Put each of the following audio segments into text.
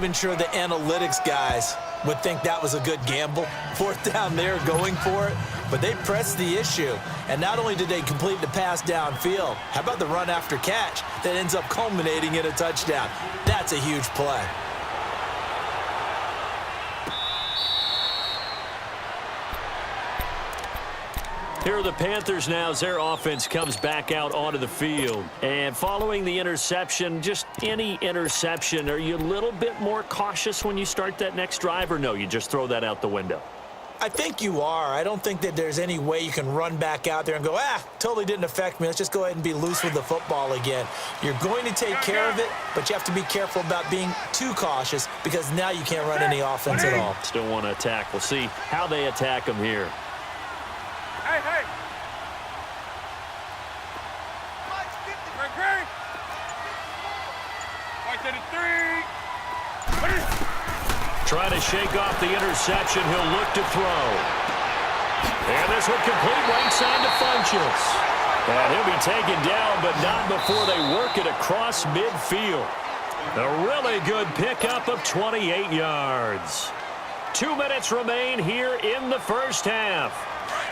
even sure the analytics guys would think that was a good gamble. Fourth down there, going for it. But they pressed the issue. And not only did they complete the pass downfield, how about the run after catch that ends up culminating in a touchdown? That's a huge play. Here are the Panthers now as their offense comes back out onto the field. And following the interception, just any interception, are you a little bit more cautious when you start that next drive, or no, you just throw that out the window? I think you are. I don't think that there's any way you can run back out there and go, totally didn't affect me. Let's just go ahead and be loose with the football again. You're going to take care of it, but you have to be careful about being too cautious because now you can't run any offense at all. Still want to attack. We'll see how they attack them here. Hey! Trying to shake off the interception. He'll look to throw. And this will complete right side to Funchess. And he'll be taken down, but not before they work it across midfield. A really good pickup of 28 yards. 2 minutes remain here in the first half.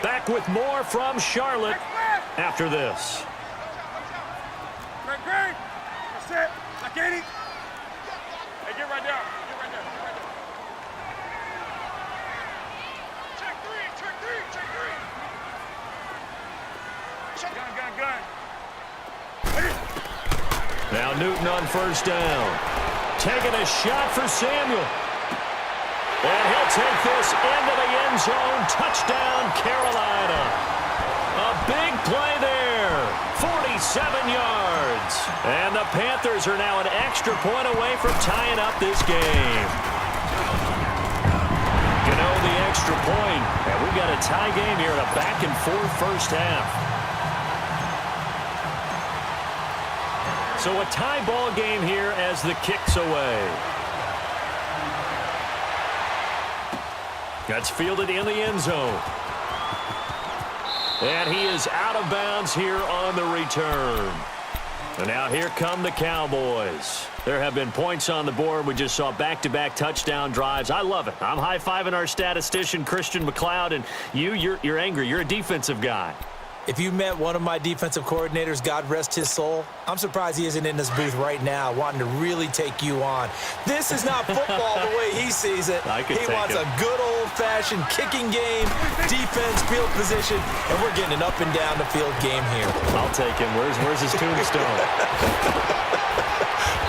Back with more from Charlotte after this. Great. That's it. I get it. Hey, get right there. Check three. Gun. Now Newton on first down. Taking a shot for Samuel. And he'll take this into the end zone. Touchdown, Carolina. A big play there. 47 yards. And the Panthers are now an extra point away from tying up this game. The extra point. And we've got a tie game here in a back-and-forth first half. So a tie ball game here as the kick's away. That's fielded in the end zone. And he is out of bounds here on the return. And now here come the Cowboys. There have been points on the board. We just saw back-to-back touchdown drives. I love it. I'm high-fiving our statistician, Christian McLeod, and you're angry. You're a defensive guy. If you met one of my defensive coordinators, God rest his soul, I'm surprised he isn't in this booth right now wanting to really take you on. This is not football the way he sees it. He wants a good old-fashioned kicking game, defense, field position, and we're getting an up-and-down-the-field game here. I'll take him. Where's his tombstone?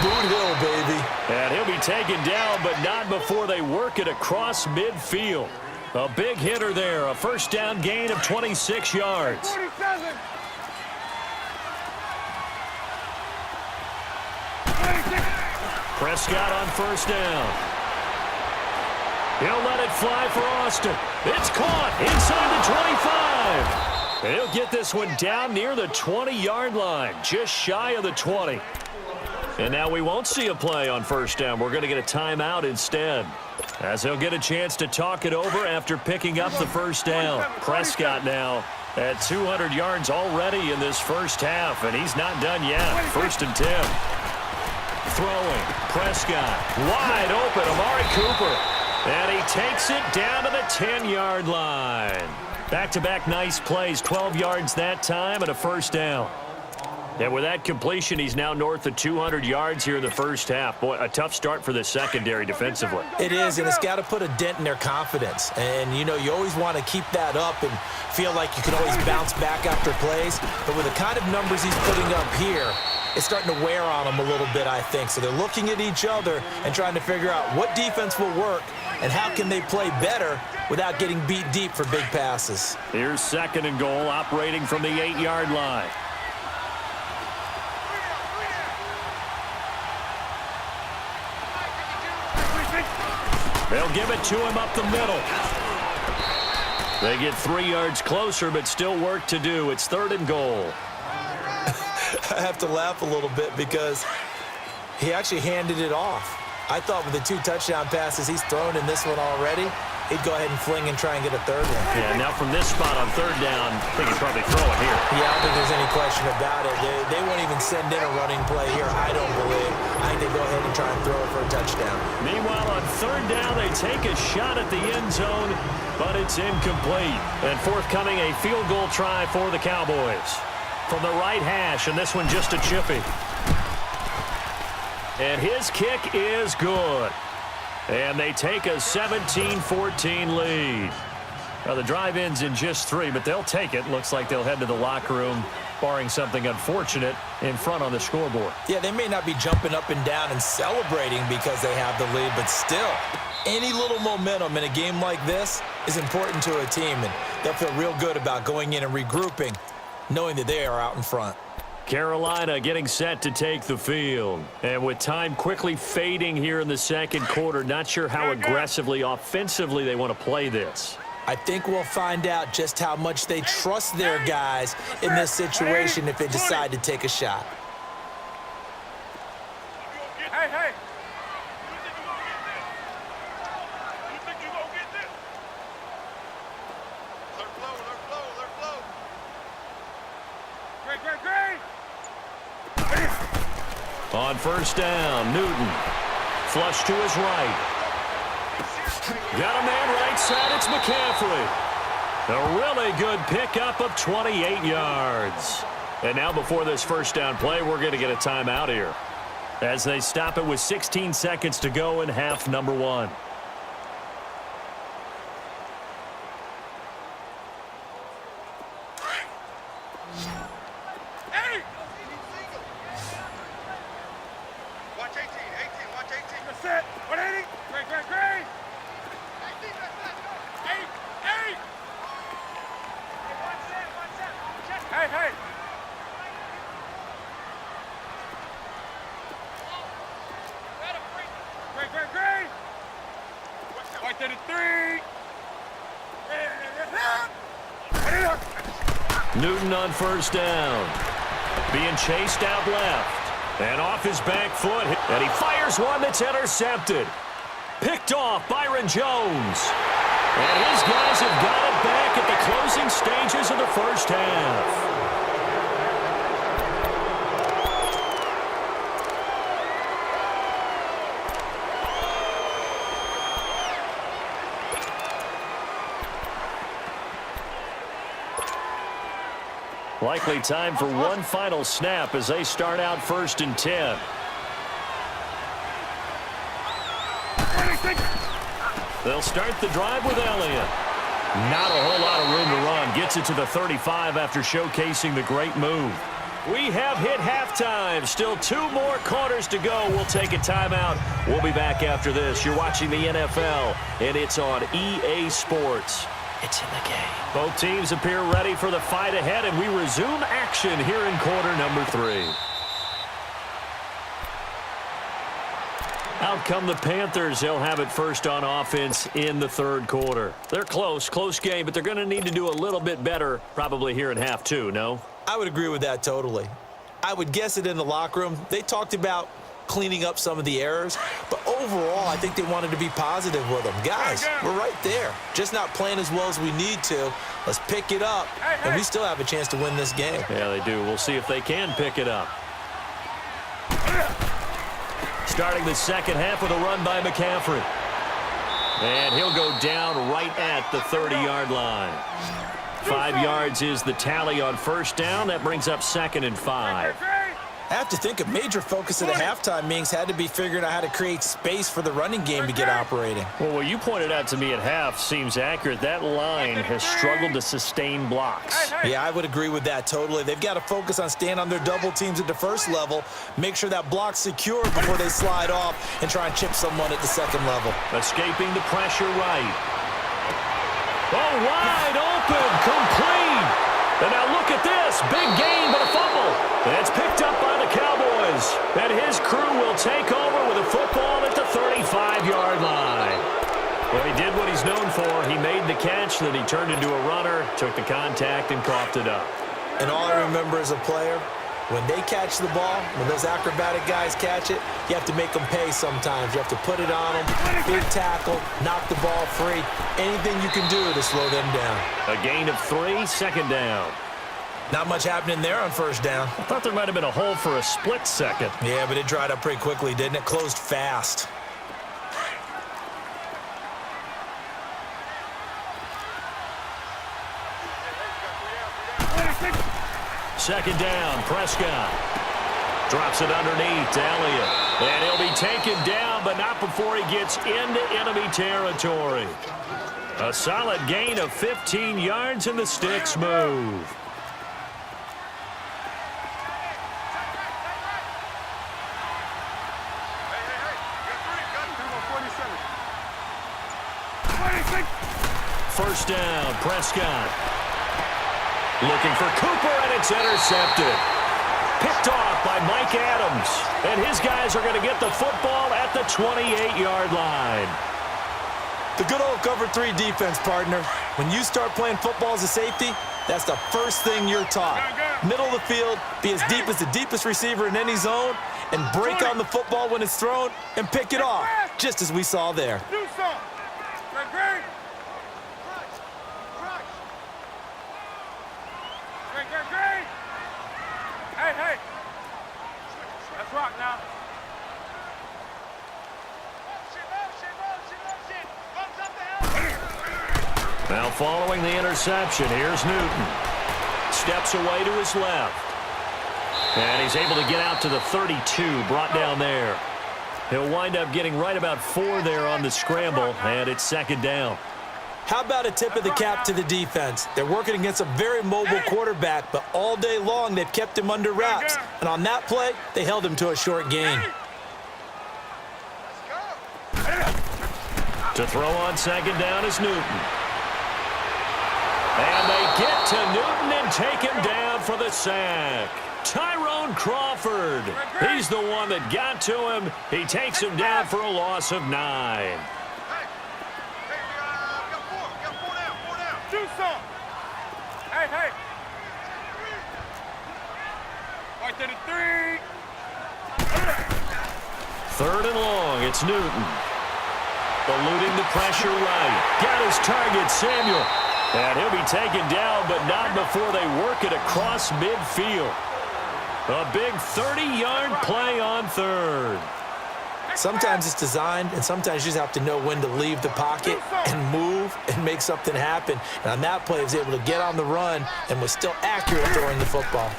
Boot Hill, baby. And he'll be taken down, but not before they work it across midfield. A big hitter there, a first down gain of 26 yards. 47. Prescott on first down. He'll let it fly for Austin. It's caught inside the 25. And he'll get this one down near the 20-yard line, just shy of the 20. And now we won't see a play on first down. We're going to get a timeout instead, as he'll get a chance to talk it over after picking up the first down. Prescott now at 200 yards already in this first half, and he's not done yet. 1st and 10. Throwing. Prescott wide open. Amari Cooper. And he takes it down to the 10-yard line. Back-to-back nice plays. 12 yards that time and a first down. And with that completion, he's now north of 200 yards here in the first half. Boy, a tough start for the secondary defensively. It is, and it's got to put a dent in their confidence. And, you know, you always want to keep that up and feel like you can always bounce back after plays. But with the kind of numbers he's putting up here, it's starting to wear on them a little bit, I think. So they're looking at each other and trying to figure out what defense will work and how can they play better without getting beat deep for big passes. Here's 2nd and goal, operating from the 8-yard line. They'll give it to him up the middle. They get 3 yards closer, but still work to do. It's 3rd and goal. I have to laugh a little bit because he actually handed it off. I thought with the 2 touchdown passes he's thrown in this one already, he'd go ahead and fling and try and get a third one. Yeah, now from this spot on third down, I think he'd probably throw it here. Yeah, I don't think there's any question about it. They won't even send in a running play here, I don't believe. I think they go ahead and try and throw it for a touchdown. Meanwhile, on third down, they take a shot at the end zone, but it's incomplete. And forthcoming, a field goal try for the Cowboys. From the right hash, and this one just a chippy. And his kick is good. And they take a 17-14 lead. Now, the drive ends in just 3, but they'll take it. Looks like they'll head to the locker room, barring something unfortunate, in front on the scoreboard. Yeah, they may not be jumping up and down and celebrating because they have the lead, but still, any little momentum in a game like this is important to a team, and they'll feel real good about going in and regrouping, knowing that they are out in front. Carolina getting set to take the field. And with time quickly fading here in the second quarter, not sure how aggressively, offensively they want to play this. I think we'll find out just how much they trust their guys in this situation if they decide to take a shot. Hey, hey. On first down, Newton. Flush to his right. Got a man right side, it's McCaffrey. A really good pickup of 28 yards. And now before this first down play, we're going to get a timeout here, as they stop it with 16 seconds to go in half number 1. Newton on first down. Being chased out left. And off his back foot. And he fires one that's intercepted. Picked off Byron Jones. And his guys have got it back at the closing stages of the first half. Likely time for one final snap as they start out 1st and 10. They'll start the drive with Elliott. Not a whole lot of room to run. Gets it to the 35 after showcasing the great move. We have hit halftime. Still 2 more quarters to go. We'll take a timeout. We'll be back after this. You're watching the NFL, and it's on EA Sports. It's in the game. Both teams appear ready for the fight ahead, and we resume action here in quarter number 3. Out come the Panthers. They'll have it first on offense in the 3rd quarter. They're close game, but they're going to need to do a little bit better probably here in half 2, no? I would agree with that totally. I would guess it in the locker room. They talked about cleaning up some of the errors, but overall, I think they wanted to be positive with them. Guys, we're right there. Just not playing as well as we need to. Let's pick it up, and we still have a chance to win this game. Yeah, they do. We'll see if they can pick it up. Starting the second half with a run by McCaffrey. And he'll go down right at the 30-yard line. 5 yards is the tally on first down. That brings up 2nd and 5. I have to think a major focus at a halftime meetings had to be figuring out how to create space for the running game to get operating. Well, what you pointed out to me at half seems accurate. That line has struggled to sustain blocks. Yeah, I would agree with that totally. They've got to focus on staying on their double teams at the first level, make sure that block's secure before they slide off and try and chip someone at the second level. Escaping the pressure right. Oh, wide open, complete. And now look at this. Big gain, but a fumble. And it's picked up by the Cowboys. And his crew will take over with a football at the 35-yard line. Well, he did what he's known for. He made the catch, then he turned into a runner, took the contact, and coughed it up. And all I remember as a player, When they catch the ball, when those acrobatic guys catch it, you have to make them pay sometimes. You have to put it on them, big tackle, knock the ball free. Anything you can do to slow them down. A gain of 3, second down. Not much happening there on first down. I thought there might have been a hole for a split second. Yeah, but it dried up pretty quickly, didn't it? Closed fast. Second down, Prescott. Drops it underneath to Elliott. And he'll be taken down, but not before he gets into enemy territory. A solid gain of 15 yards, and the sticks move. First down, Prescott. Looking for Cooper, and it's intercepted. Picked off by Mike Adams. And his guys are going to get the football at the 28-yard line. The good old cover 3 defense, partner. When you start playing football as a safety, that's the first thing you're taught. Middle of the field, be as deep as the deepest receiver in any zone, and break on the football when it's thrown and pick it off, just as we saw there. Hey. Let's rock now. Now following the interception, here's Newton. Steps away to his left. And he's able to get out to the 32, brought down there. He'll wind up getting right about 4 there on the scramble, and it's second down. How about a tip of the cap to the defense? They're working against a very mobile quarterback, but all day long they've kept him under wraps. And on that play, they held him to a short gain. To throw on second down is Newton. And they get to Newton and take him down for the sack. Tyrone Crawford. He's the one that got to him. He takes him down for a loss of 9. Do some. Hey. Right to the 3. Third and long, it's Newton. Eluding the pressure right. Got his target, Samuel. And he'll be taken down, but not before they work it across midfield. A big 30-yard play on third. Sometimes it's designed, and sometimes you just have to know when to leave the pocket and move and make something happen. And on that play, he was able to get on the run and was still accurate throwing the football.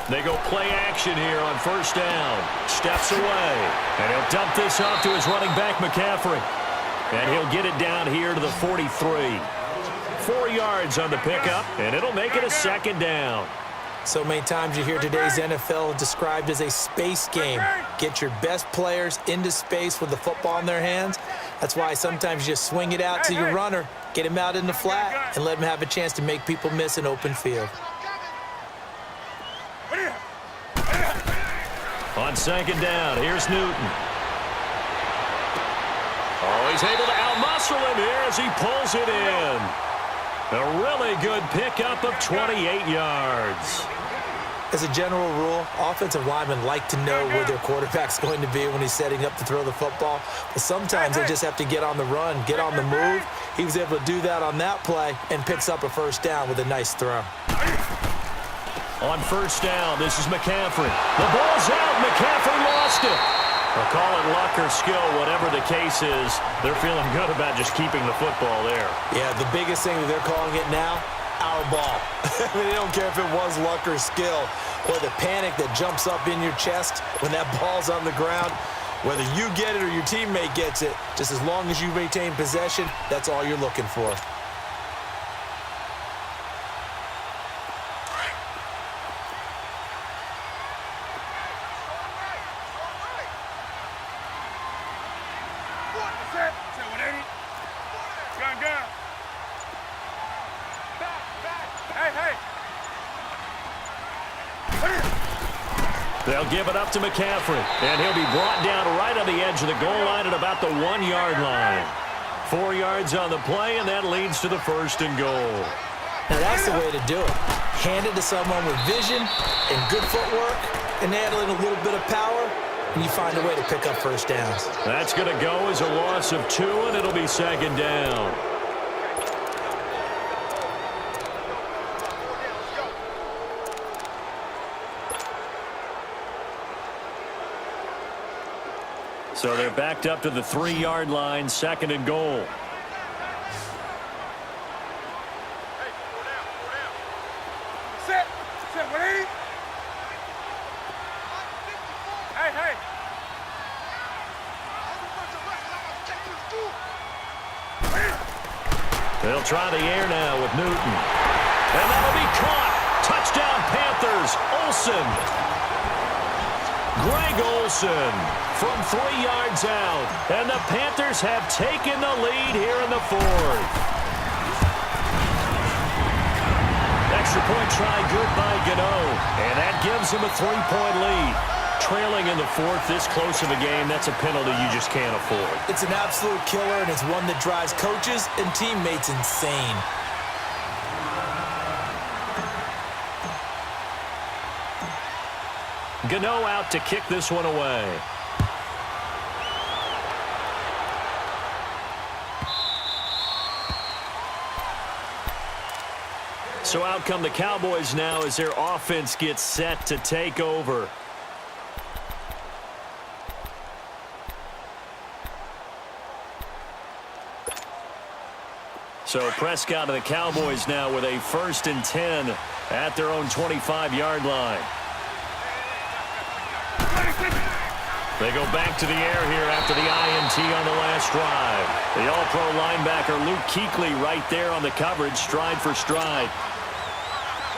They go play action here on first down. Steps away. And he'll dump this off to his running back, McCaffrey. And he'll get it down here to the 43. 4 yards on the pickup, and it'll make it a second down. So many times you hear today's NFL described as a space game. Get your best players into space with the football in their hands. That's why sometimes you just swing it out to your runner, get him out in the flat, and let him have a chance to make people miss an open field. On second down, here's Newton. Oh, he's able to outmuscle him here as he pulls it in. A really good pickup of 28 yards. As a general rule, offensive linemen like to know where their quarterback's going to be when he's setting up to throw the football. But sometimes they just have to get on the run, get on the move. He was able to do that on that play and picks up a first down with a nice throw. On first down, this is McCaffrey. The ball's out. McCaffrey lost it. They'll call it luck or skill, whatever the case is. They're feeling good about just keeping the football there. Yeah, the biggest thing that they're calling it now, our ball. I mean, they don't care if it was luck or skill or the panic that jumps up in your chest when that ball's on the ground. Whether you get it or your teammate gets it, just as long as you maintain possession, that's all you're looking for. They'll give it up to McCaffrey, and he'll be brought down right on the edge of the goal line at about the 1-yard line. 4 yards on the play, and that leads to the first and goal. Now, that's the way to do it. Hand it to someone with vision and good footwork, and add in a little bit of power, and you find a way to pick up first downs. That's going to go as a loss of 2, and it'll be second down. So they're backed up to the 3-yard line, second and goal. Sit. Sit, Willie. Hey. They'll try the air now with Newton. And that'll be caught. Touchdown, Panthers. Olsen. Greg Olsen from 3 yards out. And the Panthers have taken the lead here in the 4th. Extra point try good by Gano. And that gives him a 3-point lead. Trailing in the 4th, this close of a game, that's a penalty you just can't afford. It's an absolute killer, and it's one that drives coaches and teammates insane. Gano out to kick this one away. So out come the Cowboys now as their offense gets set to take over. So Prescott and the Cowboys now with a 1st and 10 at their own 25-yard line. They go back to the air here after the INT on the last drive. The all-pro linebacker Luke Kuechly right there on the coverage, stride for stride.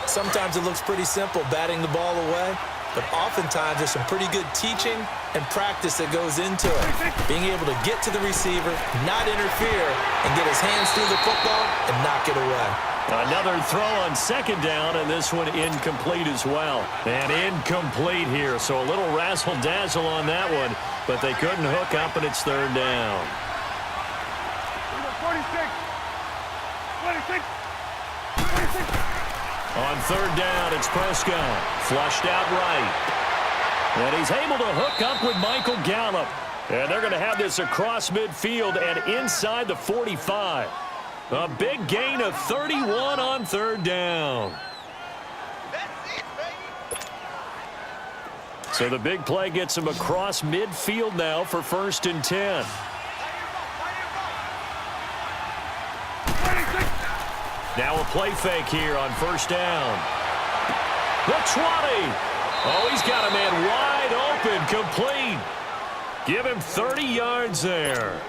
Sometimes it looks pretty simple, batting the ball away, but oftentimes there's some pretty good teaching and practice that goes into it. Being able to get to the receiver, not interfere, and get his hands through the football and knock it away. Another throw on second down, and this one incomplete as well. And incomplete here, so a little razzle-dazzle on that one, but they couldn't hook up, and it's 3rd down. 46. On 3rd down, it's Prescott. Flushed out right. And he's able to hook up with Michael Gallup. And they're going to have this across midfield and inside the 45. A big gain of 31 on 3rd down. So the big play gets him across midfield now for 1st and 10. Now a play fake here on 1st down. The 20. Oh, he's got a man wide open, complete. Give him 30 yards there.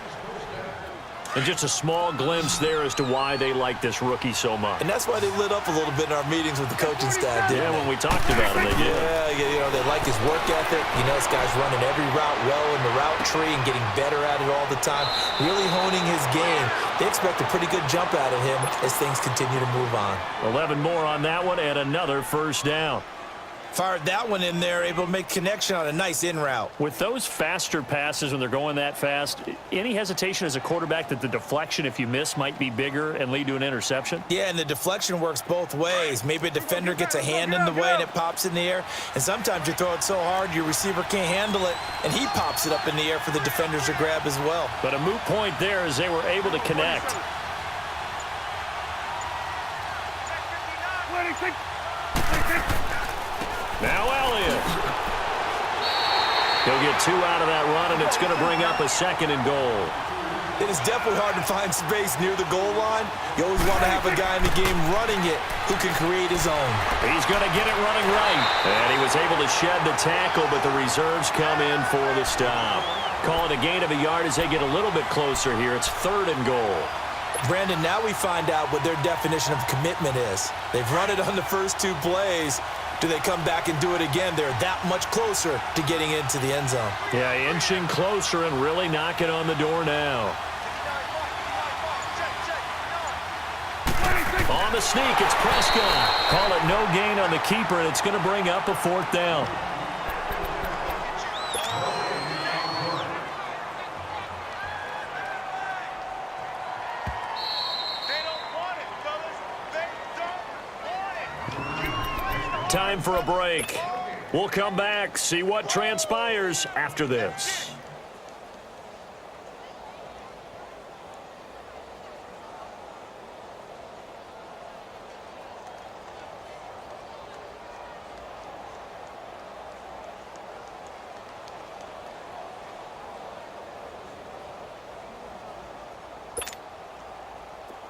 And just a small glimpse there as to why they like this rookie so much. And that's why they lit up a little bit in our meetings with the coaching staff, didn't they? When we talked about him, they did. Yeah, you know, they like his work ethic. You know, this guy's running every route well in the route tree and getting better at it all the time, really honing his game. They expect a pretty good jump out of him as things continue to move on. 11 more on that one and another 1st down. Fired that one in there, able to make connection on a nice in route. With those faster passes when they're going that fast, any hesitation as a quarterback that the deflection, if you miss, might be bigger and lead to an interception? Yeah, and the deflection works both ways. Maybe a defender gets a hand in the way and it pops in the air. And sometimes you throw it so hard your receiver can't handle it, and he pops it up in the air for the defenders to grab as well. But a moot point there as they were able to connect. 26. Now Elliott. He'll get 2 out of that run, and it's going to bring up a 2nd and goal. It is definitely hard to find space near the goal line. You always want to have a guy in the game running it who can create his own. He's going to get it running right. And he was able to shed the tackle, but the reserves come in for the stop. Call it a gain of a yard as they get a little bit closer here. It's 3rd and goal. Brandon, now we find out what their definition of commitment is. They've run it on the first 2 plays. Do they come back and do it again? They're that much closer to getting into the end zone. Yeah, inching closer and really knocking on the door now. On the sneak, it's Prescott. Call it no gain on the keeper, and it's going to bring up a 4th down. time for a break. We'll come back, see what transpires after this.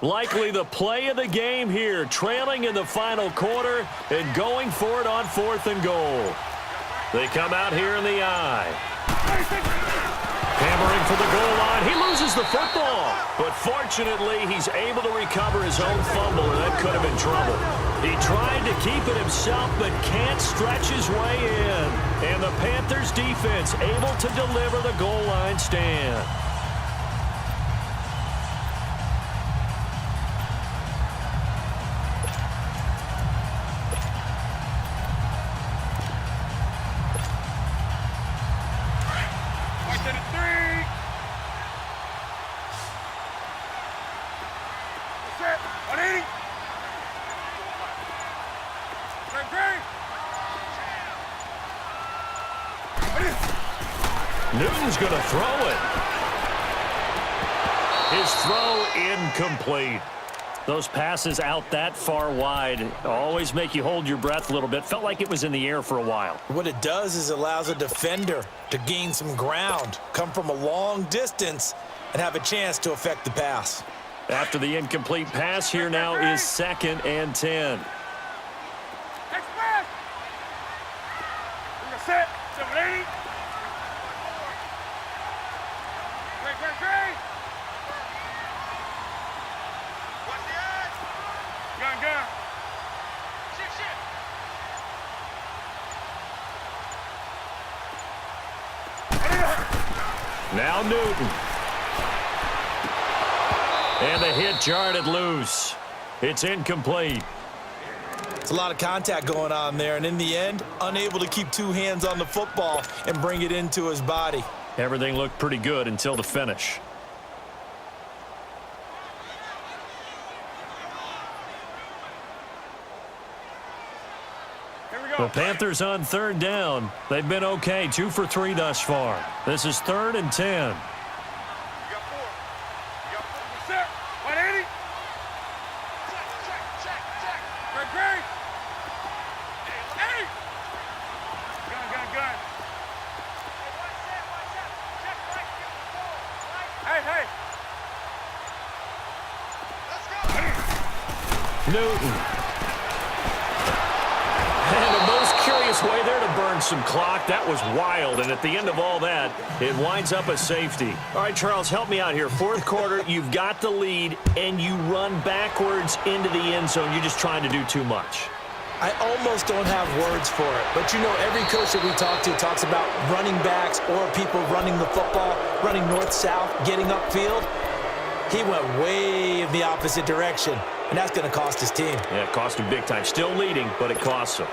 Likely the play of the game here, trailing in the final quarter and going for it on 4th and goal. They come out here in the eye. Hammering for the goal line. He loses the football. But fortunately, he's able to recover his own fumble, and that could have been trouble. He tried to keep it himself, but can't stretch his way in. And the Panthers defense able to deliver the goal line stand. Newton's going to throw it. His throw incomplete. Those passes out that far wide always make you hold your breath a little bit. Felt like it was in the air for a while. What it does is allows a defender to gain some ground, come from a long distance, and have a chance to affect the pass. After the incomplete pass, here now is 2nd and 10. Set. 780. Great. Watch the edge. Gun. Shit. Now Newton. And the hit jarred it loose. It's incomplete. It's a lot of contact going on there, and in the end, unable to keep two hands on the football and bring it into his body. Everything looked pretty good until the finish. Here we go. The Panthers on 3rd down. They've been okay, 2 for 3 thus far. This is 3rd and 10. You got 4. Set. 180. Check. Great. Hey. Gun. Hey. Let's go. Newton. And the most curious way there to burn some clock. That was wild, and at the end of all that, it winds up a safety. All right, Charles, help me out here. 4th quarter, you've got the lead, and you run backwards into the end zone. You're just trying to do too much. I almost don't have words for it, but you know every coach that we talk to talks about running backs or people running the football, running north-south, getting upfield. He went way in the opposite direction, and that's going to cost his team. Yeah, it cost him big time. Still leading, but it costs him.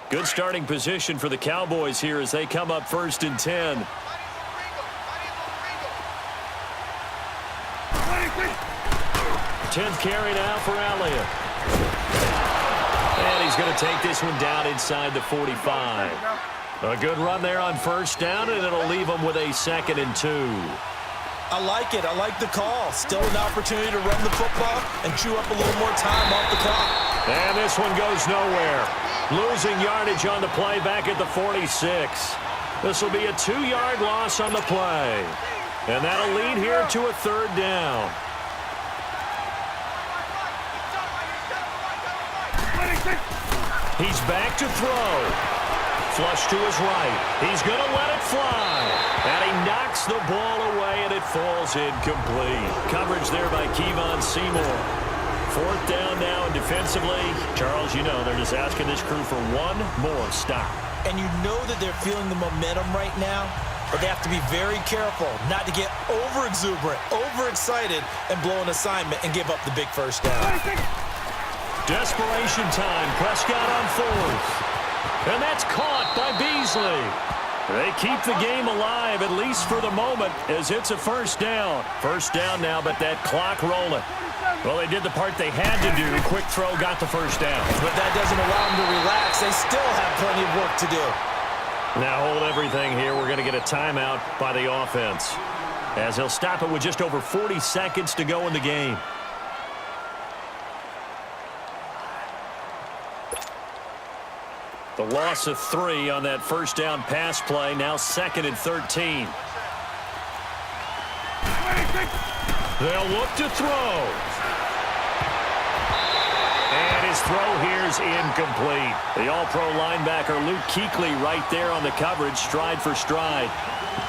Good starting position for the Cowboys here as they come up 1st and 10. 10th carry now for Elliott. And he's going to take this one down inside the 45. A good run there on 1st down, and it'll leave him with a 2nd and 2. I like it. I like the call. Still an opportunity to run the football and chew up a little more time off the clock. And this one goes nowhere. Losing yardage on the play back at the 46. This will be a 2-yard loss on the play. And that'll lead here to a 3rd down. He's back to throw. Flush to his right. He's going to let it fly. And he knocks the ball away, and it falls incomplete. Coverage there by Kevon Seymour. 4th down now, and defensively, Charles, you know, they're just asking this crew for one more stop. And you know that they're feeling the momentum right now, but they have to be very careful not to get over-exuberant, overexcited, and blow an assignment and give up the big 1st down. Desperation time. Prescott on fourth. And that's caught by Beasley. They keep the game alive, at least for the moment, as it's a first down. First down now, but that clock rolling. Well, they did the part they had to do. Quick throw got the first down. But that doesn't allow them to relax. They still have plenty of work to do. Now hold everything here. We're going to get a timeout by the offense, as he'll stop it with just over 40 seconds to go in the game. The loss of 3 on that first down pass play. Now 2nd and 13. They'll look to throw. And his throw here is incomplete. The all-pro linebacker Luke Kuechly right there on the coverage, stride for stride.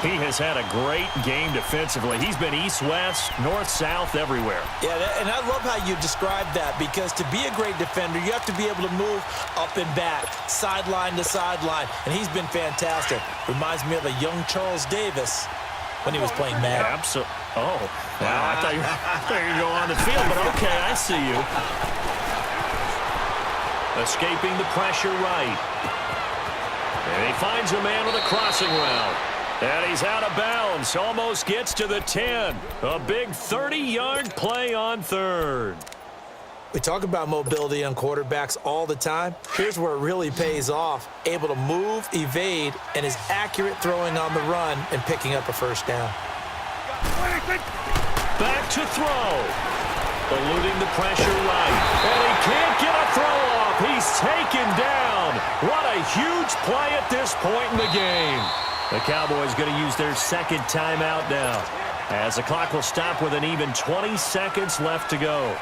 He has had a great game defensively. He's been east-west, north-south, everywhere. Yeah, and I love how you described that, because to be a great defender, you have to be able to move up and back, sideline to sideline, and he's been fantastic. Reminds me of a young Charles Davis when he was playing Madden. Absolutely. Oh, wow. I thought you were going to go on the field, but okay, I see you. Escaping the pressure right. And he finds a man with a crossing route. And he's out of bounds. Almost gets to the 10. A big 30-yard play on third. We talk about mobility on quarterbacks all the time. Here's where it really pays off. Able to move, evade, and is accurate throwing on the run and picking up a first down. Back to throw. Eluding the pressure right. And he can't get a throw off. He's taken down. What a huge play at this point in the game. The Cowboys going to use their 2nd timeout now, as the clock will stop with an even 20 seconds left to go.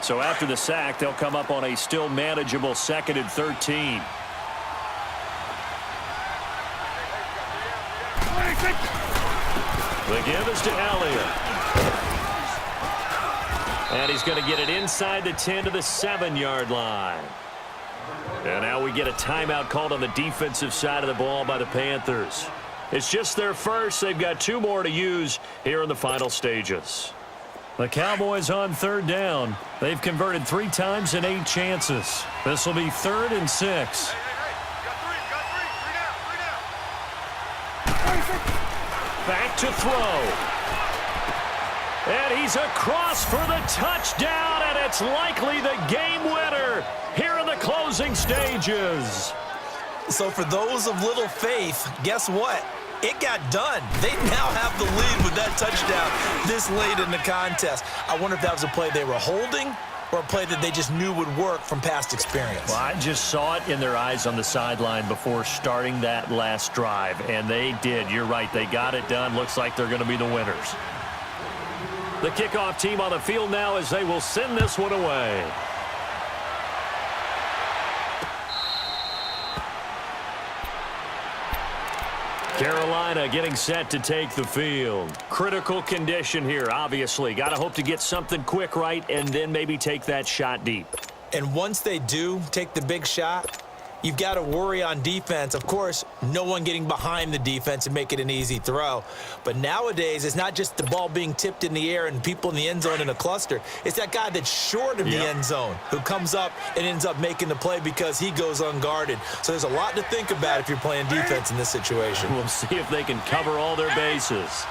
So after the sack, they'll come up on a still manageable 2nd and 13. The give is to Elliott. And he's going to get it inside the 10 to the 7-yard line. And now we get a timeout called on the defensive side of the ball by the Panthers. It's just their first. They've got 2 more to use here in the final stages. The Cowboys on 3rd down. They've converted 3 times in 8 chances. This will be 3rd and 6. Back to throw. And he's across for the touchdown, and it's likely the game winner here in the closing stages. So for those of little faith, guess what? It got done. They now have the lead with that touchdown this late in the contest. I wonder if that was a play they were holding or a play that they just knew would work from past experience. Well, I just saw it in their eyes on the sideline before starting that last drive, and they did. You're right. They got it done. Looks like they're going to be the winners. The kickoff team on the field now as they will send this one away. Carolina getting set to take the field. Critical condition here, obviously. Got to hope to get something quick right and then maybe take that shot deep. And once they do take the big shot, you've got to worry on defense. Of course, no one getting behind the defense and make it an easy throw. But nowadays, it's not just the ball being tipped in the air and people in the end zone in a cluster. It's that guy that's short of the end zone who comes up and ends up making the play because he goes unguarded. So there's a lot to think about if you're playing defense in this situation. We'll see if they can cover all their bases.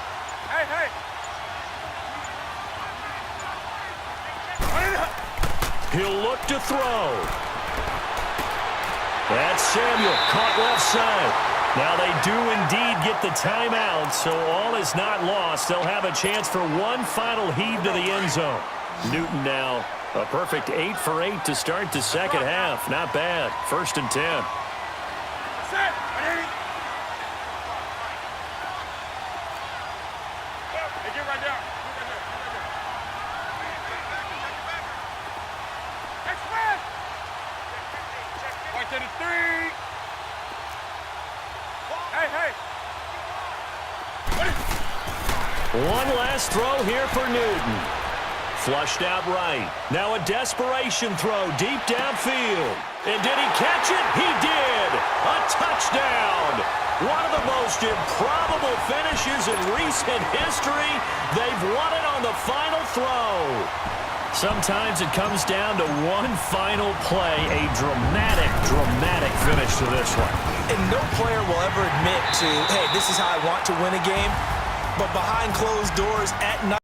He'll look to throw. That's Samuel, caught left side. Now they do indeed get the timeout, so all is not lost. They'll have a chance for one final heave to the end zone. Newton now, a perfect 8 for 8 to start the second half. Not bad. 1st and 10. One last throw here for Newton. Flushed out right. Now a desperation throw deep downfield. And did he catch it? He did. A touchdown. One of the most improbable finishes in recent history. They've won it on the final throw. Sometimes it comes down to one final play, a dramatic finish to this one. And no player will ever admit to, hey, this is how I want to win a game. But behind closed doors at night,